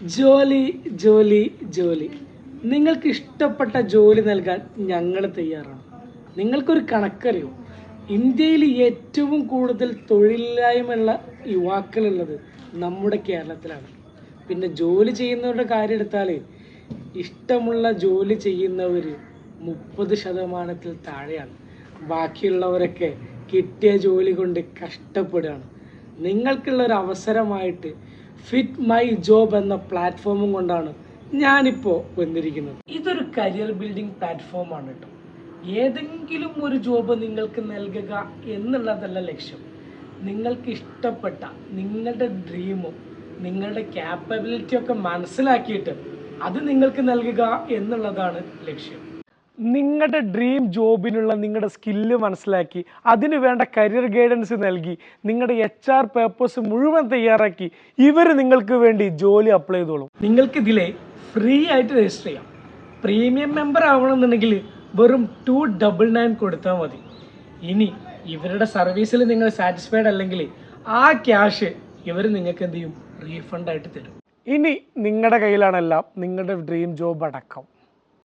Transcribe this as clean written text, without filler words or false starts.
ജോലി ജോലി ജോലി നിങ്ങൾക്ക് ഇഷ്ടപ്പെട്ട ജോലി നൽകാൻ ഞങ്ങൾ തയ്യാറാണ്. നിങ്ങൾക്കൊരു കണക്കറിയോ? ഇന്ത്യയിൽ ഏറ്റവും കൂടുതൽ തൊഴിലില്ലായ്മയുള്ള യുവാക്കളുള്ളത് നമ്മുടെ കേരളത്തിലാണ്. പിന്നെ ജോലി ചെയ്യുന്നവരുടെ കാര്യം എടുത്താൽ ഇഷ്ടമുള്ള ജോലി ചെയ്യുന്നവർ 30% താഴെയാണ്. ബാക്കിയുള്ളവരൊക്കെ കിട്ടിയ ജോലി കൊണ്ട് കഷ്ടപ്പെടുകയാണ്. നിങ്ങൾക്കുള്ള ഒരു അവസരമായിട്ട് ഫിറ്റ് മൈ ജോബ് എന്ന പ്ലാറ്റ്ഫോമും കൊണ്ടാണ് ഞാനിപ്പോൾ വന്നിരിക്കുന്നത്. ഇതൊരു കരിയർ ബിൽഡിംഗ് പ്ലാറ്റ്ഫോമാണ് കേട്ടോ. ഏതെങ്കിലും ഒരു ജോബ് നിങ്ങൾക്ക് നൽകുക എന്നുള്ളതല്ല ലക്ഷ്യം. നിങ്ങൾക്ക് ഇഷ്ടപ്പെട്ട നിങ്ങളുടെ ഡ്രീമും നിങ്ങളുടെ ക്യാപ്പബിലിറ്റിയൊക്കെ മനസ്സിലാക്കിയിട്ട് അത് നിങ്ങൾക്ക് നൽകുക എന്നുള്ളതാണ് ലക്ഷ്യം. നിങ്ങളുടെ ഡ്രീം ജോബിനുള്ള നിങ്ങളുടെ സ്കില്ല് മനസ്സിലാക്കി അതിന് വേണ്ട കരിയർ ഗൈഡൻസ് നൽകി നിങ്ങളുടെ HR പേപ്പേഴ്സ് മുഴുവൻ തയ്യാറാക്കി ഇവർ നിങ്ങൾക്ക് വേണ്ടി ജോലി അപ്ലൈ ചെയ്തോളും. നിങ്ങൾക്ക് ഇതിലെ ഫ്രീ ആയിട്ട് രജിസ്റ്റർ ചെയ്യാം. പ്രീമിയം മെമ്പർ ആവണമെന്നുണ്ടെങ്കിൽ വെറും 299 കൊടുത്താൽ മതി. ഇനി ഇവരുടെ സർവീസിൽ നിങ്ങൾ സാറ്റിസ്ഫൈഡ് അല്ലെങ്കിൽ ആ ക്യാഷ് ഇവർ നിങ്ങൾക്ക് എന്ത് ചെയ്യും? റീഫണ്ട് ആയിട്ട് തരും. ഇനി നിങ്ങളുടെ കയ്യിലാണെല്ലാം നിങ്ങളുടെ ഡ്രീം ജോബ് അടക്കം.